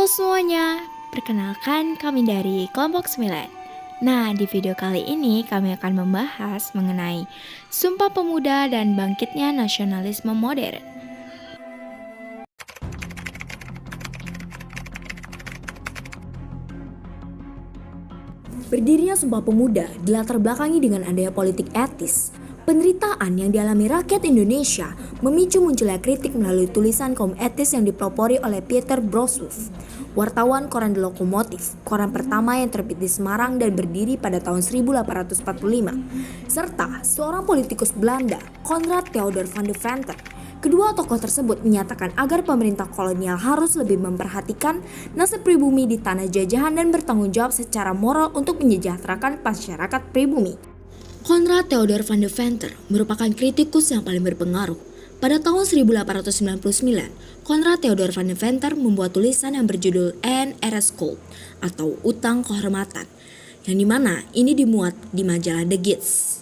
semuanya, perkenalkan kami dari kelompok 9. Nah, di video kali ini kami akan membahas mengenai Sumpah Pemuda dan bangkitnya nasionalisme modern. Berdirinya Sumpah Pemuda dilatar belakangi dengan adanya politik etis. Penderitaan yang dialami rakyat Indonesia memicu munculnya kritik melalui tulisan kaum etis yang dipelopori oleh Pieter Brooswulf, wartawan koran The Lokomotif, koran pertama yang terbit di Semarang dan berdiri pada tahun 1845, serta seorang politikus Belanda, Konrad Theodor van de Venter. Kedua tokoh tersebut menyatakan agar pemerintah kolonial harus lebih memperhatikan nasib pribumi di tanah jajahan dan bertanggung jawab secara moral untuk menyejahterakan masyarakat pribumi. Konrad Theodor van de Venter merupakan kritikus yang paling berpengaruh. Pada tahun 1899, Konrad Theodor van de Venter membuat tulisan yang berjudul Een Ereskuld atau Utang Kehormatan, yang dimana ini dimuat di majalah De Gids.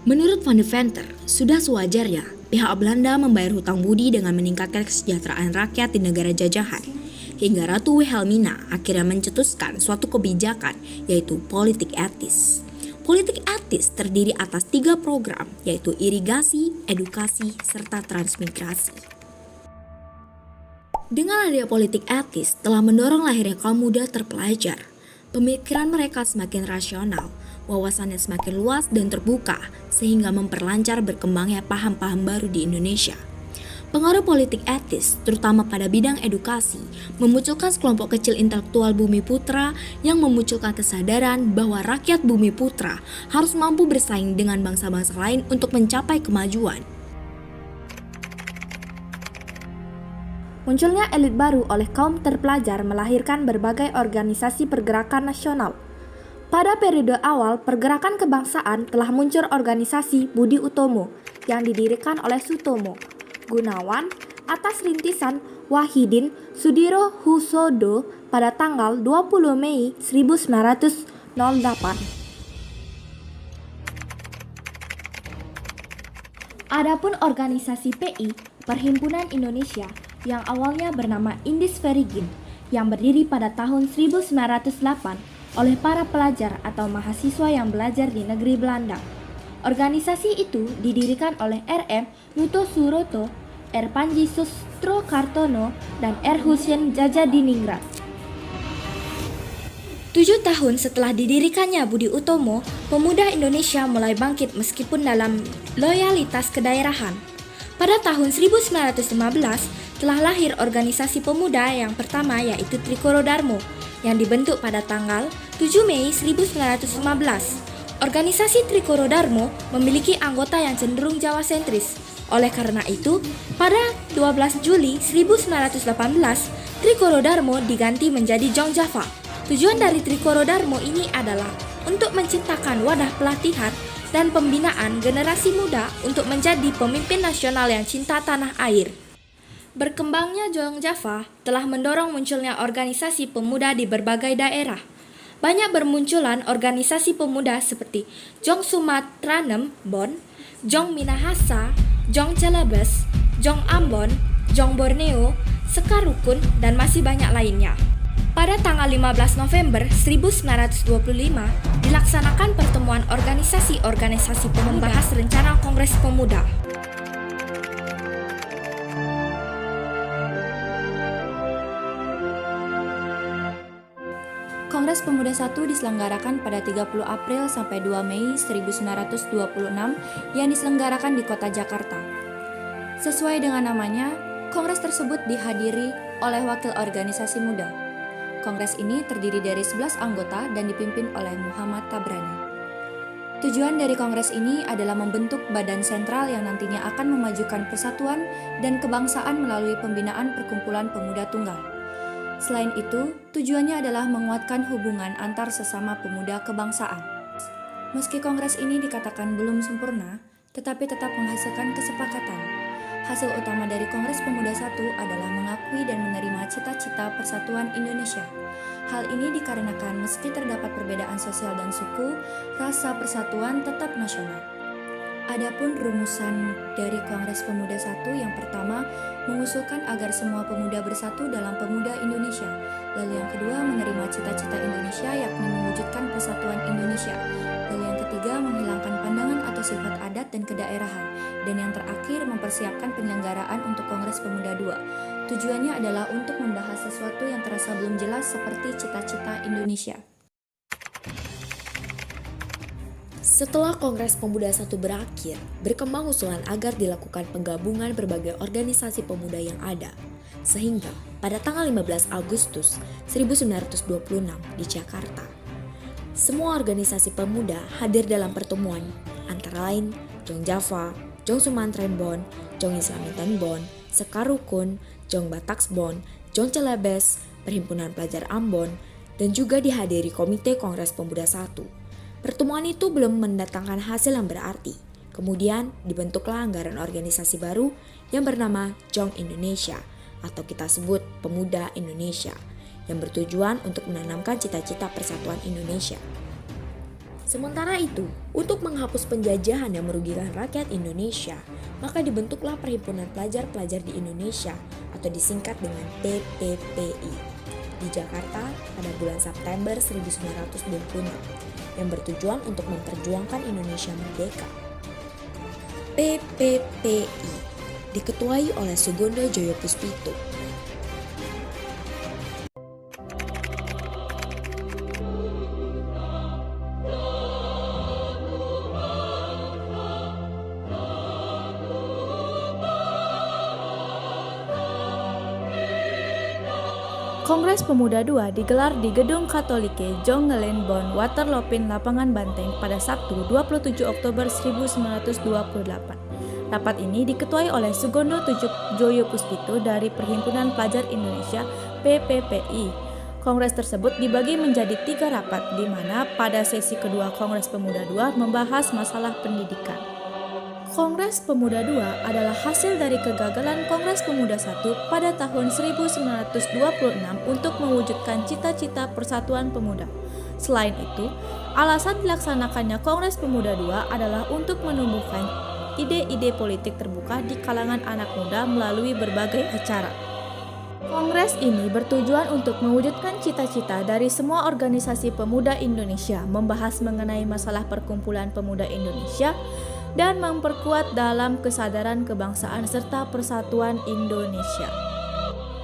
Menurut van de Venter, sudah sewajarnya pihak Belanda membayar hutang budi dengan meningkatkan kesejahteraan rakyat di negara jajahan, hingga Ratu Wilhelmina akhirnya mencetuskan suatu kebijakan, yaitu politik etis. Politik etis terdiri atas 3 program, yaitu irigasi, edukasi, serta transmigrasi. Dengan adanya politik etis telah mendorong lahirnya kaum muda terpelajar. Pemikiran mereka semakin rasional, wawasannya semakin luas dan terbuka, sehingga memperlancar berkembangnya paham-paham baru di Indonesia. Pengaruh politik etis, terutama pada bidang edukasi, memunculkan sekelompok kecil intelektual Bumi Putra yang memunculkan kesadaran bahwa rakyat Bumi Putra harus mampu bersaing dengan bangsa-bangsa lain untuk mencapai kemajuan. Munculnya elit baru oleh kaum terpelajar melahirkan berbagai organisasi pergerakan nasional. Pada periode awal pergerakan kebangsaan telah muncul organisasi Budi Utomo yang didirikan oleh Sutomo Gunawan atas rintisan Wahidin Sudirohusodo pada tanggal 20 Mei 1908. Adapun organisasi PI, Perhimpunan Indonesia, yang awalnya bernama Indis Verigin, yang berdiri pada tahun 1908 oleh para pelajar atau mahasiswa yang belajar di negeri Belanda. Organisasi itu didirikan oleh R.M. Nuto Suroto, R. Panji Sustrokartono, dan R. Hussein Jajadiningrat. 7 tahun setelah didirikannya Budi Utomo, pemuda Indonesia mulai bangkit meskipun dalam loyalitas kedaerahan. Pada tahun 1915 telah lahir organisasi pemuda yang pertama, yaitu Trikoro Darmo, yang dibentuk pada tanggal 7 Mei 1915. Organisasi Trikoro Darmo memiliki anggota yang cenderung Jawa sentris. Oleh karena itu, pada 12 Juli 1918, Trikoro Darmo diganti menjadi Jong Java. Tujuan dari Trikoro Darmo ini adalah untuk menciptakan wadah pelatihan dan pembinaan generasi muda untuk menjadi pemimpin nasional yang cinta tanah air. Berkembangnya Jong Java telah mendorong munculnya organisasi pemuda di berbagai daerah. Banyak bermunculan organisasi pemuda seperti Jong Sumatranem Bon, Jong Minahasa, Jong Celebes, Jong Ambon, Jong Borneo, Sekarukun, dan masih banyak lainnya. Pada tanggal 15 November 1925 dilaksanakan pertemuan organisasi-organisasi pemuda membahas rencana Kongres Pemuda. Kongres Pemuda I diselenggarakan pada 30 April sampai 2 Mei 1926 yang diselenggarakan di kota Jakarta. Sesuai dengan namanya, kongres tersebut dihadiri oleh wakil organisasi muda. Kongres ini terdiri dari 11 anggota dan dipimpin oleh Muhammad Tabrani. Tujuan dari kongres ini adalah membentuk badan sentral yang nantinya akan memajukan persatuan dan kebangsaan melalui pembinaan perkumpulan pemuda tunggal. Selain itu, tujuannya adalah menguatkan hubungan antar sesama pemuda kebangsaan. Meski kongres ini dikatakan belum sempurna, tetapi tetap menghasilkan kesepakatan. Hasil utama dari Kongres Pemuda I adalah mengakui dan menerima cita-cita persatuan Indonesia. Hal ini dikarenakan meski terdapat perbedaan sosial dan suku, rasa persatuan tetap nasional. Adapun rumusan dari Kongres Pemuda I yang pertama mengusulkan agar semua pemuda bersatu dalam pemuda Indonesia. Lalu yang kedua menerima cita-cita Indonesia yakni mewujudkan persatuan Indonesia. Lalu yang ketiga menghilangkan pandangan atau sifat adat dan kedaerahan. Dan yang terakhir mempersiapkan penyelenggaraan untuk Kongres Pemuda II. Tujuannya adalah untuk membahas sesuatu yang terasa belum jelas seperti cita-cita Indonesia. Setelah Kongres Pemuda I berakhir, berkembang usulan agar dilakukan penggabungan berbagai organisasi pemuda yang ada. Sehingga pada tanggal 15 Agustus 1926 di Jakarta, semua organisasi pemuda hadir dalam pertemuan, antara lain Jong Java, Jong Sumatrenbon, Jong Islamintenbon, Sekarukun, Jong Bataksbon, Jong Celebes, Perhimpunan Pelajar Ambon, dan juga dihadiri Komite Kongres Pemuda I. Pertemuan itu belum mendatangkan hasil yang berarti. Kemudian dibentuklah anggaran organisasi baru yang bernama Jong Indonesia atau kita sebut Pemuda Indonesia yang bertujuan untuk menanamkan cita-cita persatuan Indonesia. Sementara itu, untuk menghapus penjajahan yang merugikan rakyat Indonesia, maka dibentuklah Perhimpunan Pelajar-Pelajar di Indonesia atau disingkat dengan PPPI di Jakarta pada bulan September 1926 yang bertujuan untuk memperjuangkan Indonesia merdeka. PPPI diketuai oleh Sugondo Joyopuspito. Kongres Pemuda II digelar di Gedung Katolike Jongelenbon Waterlopin Lapangan Banteng pada Sabtu 27 Oktober 1928. Rapat ini diketuai oleh Sugondo Joyopuspito dari Perhimpunan Pelajar Indonesia PPPI. Kongres tersebut dibagi menjadi 3 rapat, di mana pada sesi kedua Kongres Pemuda II membahas masalah pendidikan. Kongres Pemuda II adalah hasil dari kegagalan Kongres Pemuda I pada tahun 1926 untuk mewujudkan cita-cita persatuan pemuda. Selain itu, alasan dilaksanakannya Kongres Pemuda II adalah untuk menumbuhkan ide-ide politik terbuka di kalangan anak muda melalui berbagai acara. Kongres ini bertujuan untuk mewujudkan cita-cita dari semua organisasi pemuda Indonesia, membahas mengenai masalah perkumpulan pemuda Indonesia, dan memperkuat dalam kesadaran kebangsaan serta persatuan Indonesia.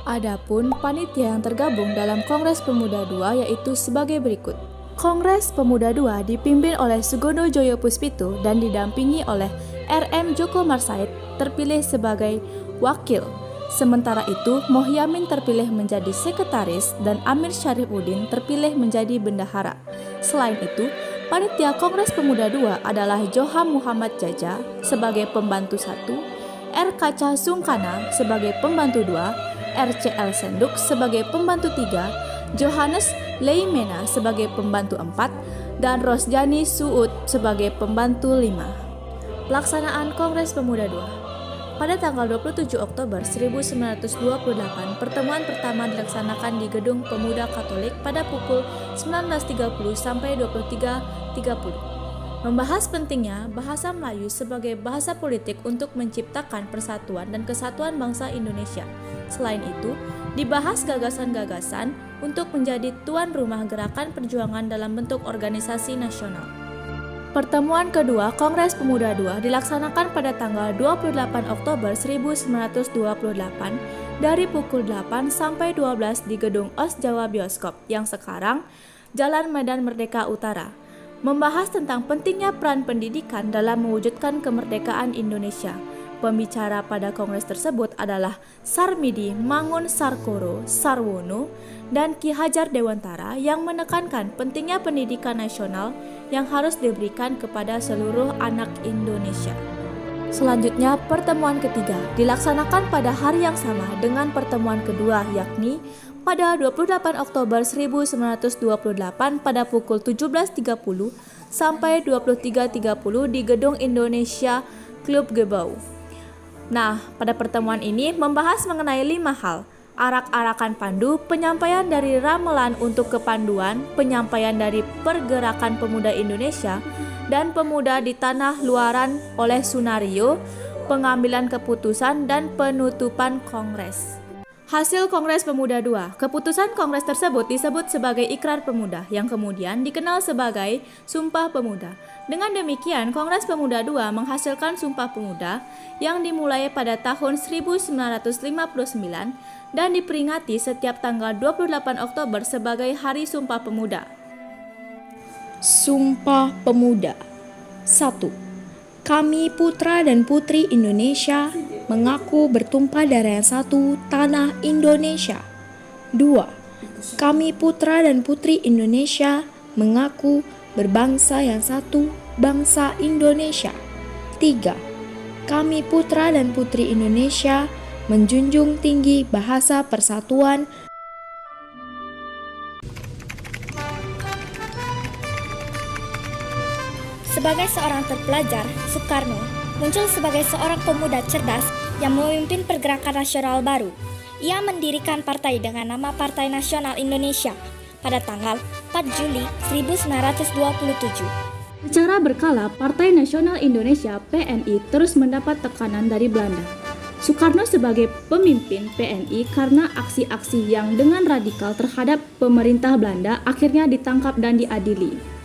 Adapun panitia yang tergabung dalam Kongres Pemuda II yaitu sebagai berikut. Kongres Pemuda II dipimpin oleh Sugondo Joyopuspito dan didampingi oleh R.M. Djoko Marsait terpilih sebagai wakil. Sementara itu, Mohyamin terpilih menjadi sekretaris dan Amir Syarifuddin terpilih menjadi bendahara. Selain itu, panitia Kongres Pemuda II adalah Joha Muhammad Jaja sebagai pembantu 1, R. Kaca Sungkana sebagai pembantu 2, RCL Senduk sebagai pembantu 3, Johannes Leimena sebagai pembantu 4, dan Rosjani Suud sebagai pembantu 5. Pelaksanaan Kongres Pemuda II. Pada tanggal 27 Oktober 1928, pertemuan pertama dilaksanakan di Gedung Pemuda Katolik pada pukul 19.30 sampai 23.30. Membahas pentingnya bahasa Melayu sebagai bahasa politik untuk menciptakan persatuan dan kesatuan bangsa Indonesia. Selain itu, dibahas gagasan-gagasan untuk menjadi tuan rumah gerakan perjuangan dalam bentuk organisasi nasional. Pertemuan kedua Kongres Pemuda II dilaksanakan pada tanggal 28 Oktober 1928 dari pukul 8 sampai 12 di Gedung OS Jawa Bioskop yang sekarang Jalan Medan Merdeka Utara. Membahas tentang pentingnya peran pendidikan dalam mewujudkan kemerdekaan Indonesia. Pembicara pada kongres tersebut adalah Sarmidi Mangun Sarkoro Sarwono dan Ki Hajar Dewantara yang menekankan pentingnya pendidikan nasional yang harus diberikan kepada seluruh anak Indonesia. Selanjutnya, pertemuan ketiga dilaksanakan pada hari yang sama dengan pertemuan kedua, yakni pada 28 Oktober 1928 pada pukul 17.30 sampai 23.30 di Gedung Indonesia Klub Gebau. Nah, pada pertemuan ini membahas mengenai 5 hal: arak-arakan pandu, penyampaian dari ramelan untuk kepanduan, penyampaian dari Pergerakan Pemuda Indonesia, dan Pemuda di Tanah Luaran oleh Sunario, pengambilan keputusan dan penutupan Kongres. Hasil Kongres Pemuda II. Keputusan Kongres tersebut disebut sebagai Ikrar Pemuda, yang kemudian dikenal sebagai Sumpah Pemuda. Dengan demikian, Kongres Pemuda II menghasilkan Sumpah Pemuda yang dimulai pada tahun 1959 dan diperingati setiap tanggal 28 Oktober sebagai Hari Sumpah Pemuda. Sumpah Pemuda. 1. Kami putra dan putri Indonesia mengaku bertumpah darah yang satu, tanah Indonesia. 2. Kami putra dan putri Indonesia mengaku berbangsa yang satu, bangsa Indonesia. 3. Kami putra dan putri Indonesia menjunjung tinggi bahasa persatuan. Sebagai seorang terpelajar, Soekarno muncul sebagai seorang pemuda cerdas yang memimpin pergerakan nasional baru. Ia mendirikan partai dengan nama Partai Nasional Indonesia pada tanggal 4 Juli 1927. Secara berkala, Partai Nasional Indonesia (PNI) terus mendapat tekanan dari Belanda. Soekarno sebagai pemimpin PNI karena aksi-aksi yang dengan radikal terhadap pemerintah Belanda akhirnya ditangkap dan diadili.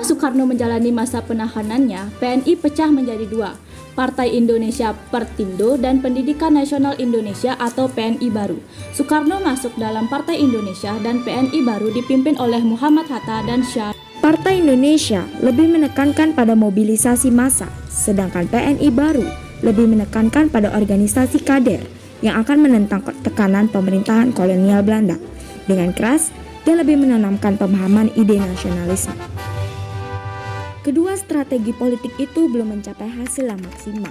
Soekarno menjalani masa penahanannya, PNI pecah menjadi dua, Partai Indonesia Pertindo dan Pendidikan Nasional Indonesia atau PNI baru. Soekarno masuk dalam Partai Indonesia dan PNI baru dipimpin oleh Muhammad Hatta dan Syar. Partai Indonesia lebih menekankan pada mobilisasi massa, sedangkan PNI baru lebih menekankan pada organisasi kader yang akan menentang tekanan pemerintahan kolonial Belanda dengan keras dan lebih menanamkan pemahaman ide nasionalisme. Kedua strategi politik itu belum mencapai hasil yang maksimal,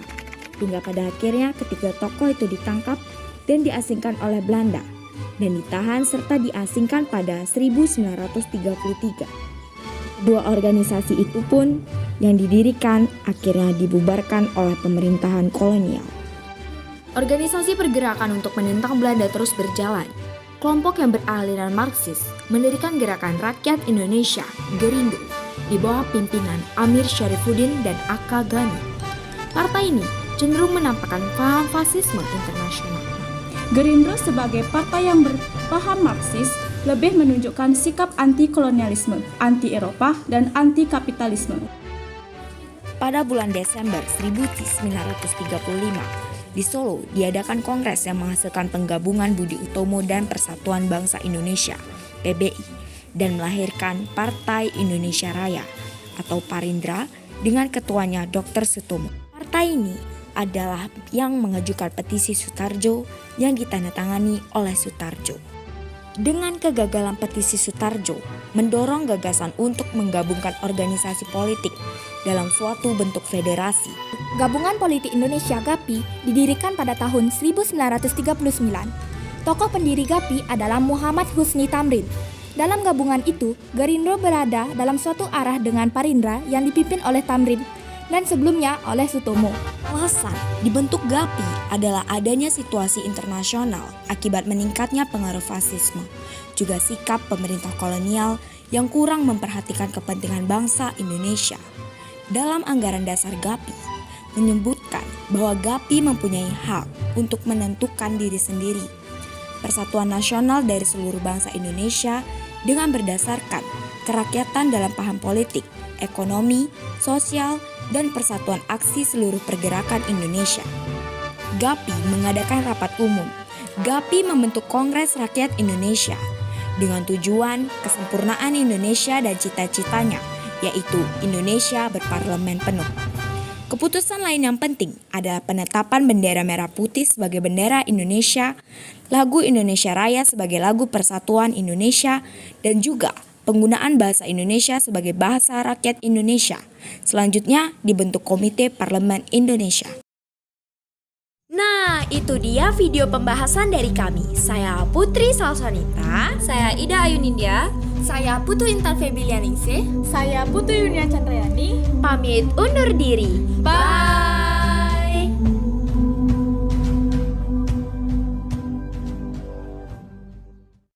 hingga pada akhirnya ketiga tokoh itu ditangkap dan diasingkan oleh Belanda, dan ditahan serta diasingkan pada 1933. Dua organisasi itu pun yang didirikan akhirnya dibubarkan oleh pemerintahan kolonial. Organisasi pergerakan untuk menentang Belanda terus berjalan. Kelompok yang beraliran Marxis mendirikan Gerakan Rakyat Indonesia, Gerindo, di bawah pimpinan Amir Syarifuddin dan Aka Gani. Partai ini cenderung menampakkan paham fasisme internasional. Gerindra sebagai partai yang berpaham Marxis lebih menunjukkan sikap anti-kolonialisme, anti-Eropa, dan anti-kapitalisme. Pada bulan Desember 1935, di Solo diadakan kongres yang menghasilkan penggabungan Budi Utomo dan Persatuan Bangsa Indonesia (PBI) dan melahirkan Partai Indonesia Raya atau Parindra dengan ketuanya Dr. Sutomo. Partai ini adalah yang mengajukan petisi Sutarjo yang ditandatangani oleh Sutarjo. Dengan kegagalan petisi Sutarjo mendorong gagasan untuk menggabungkan organisasi politik dalam suatu bentuk federasi. Gabungan Politik Indonesia (GAPI) didirikan pada tahun 1939. Tokoh pendiri GAPI adalah Muhammad Husni Tamrin. Dalam gabungan itu, Gerindra berada dalam suatu arah dengan Parindra yang dipimpin oleh Tamrin dan sebelumnya oleh Sutomo. Alasan dibentuk GAPI adalah adanya situasi internasional akibat meningkatnya pengaruh fasisme, juga sikap pemerintah kolonial yang kurang memperhatikan kepentingan bangsa Indonesia. Dalam anggaran dasar GAPI, menyebutkan bahwa GAPI mempunyai hak untuk menentukan diri sendiri, persatuan nasional dari seluruh bangsa Indonesia dengan berdasarkan kerakyatan dalam paham politik, ekonomi, sosial, dan persatuan aksi seluruh pergerakan Indonesia. GAPI mengadakan rapat umum. GAPI membentuk Kongres Rakyat Indonesia dengan tujuan kesempurnaan Indonesia dan cita-citanya, yaitu Indonesia berparlemen penuh. Keputusan lain yang penting adalah penetapan bendera merah putih sebagai bendera Indonesia, lagu Indonesia Raya sebagai lagu Persatuan Indonesia, dan juga penggunaan bahasa Indonesia sebagai bahasa rakyat Indonesia. Selanjutnya dibentuk Komite Parlemen Indonesia. Nah, itu dia video pembahasan dari kami. Saya Putri Salswanita. Saya Ida Ayunindya. Saya Putu Intan Febilianingsih. Saya Putu Yunia Chandrayani. Pamit undur diri. Bye!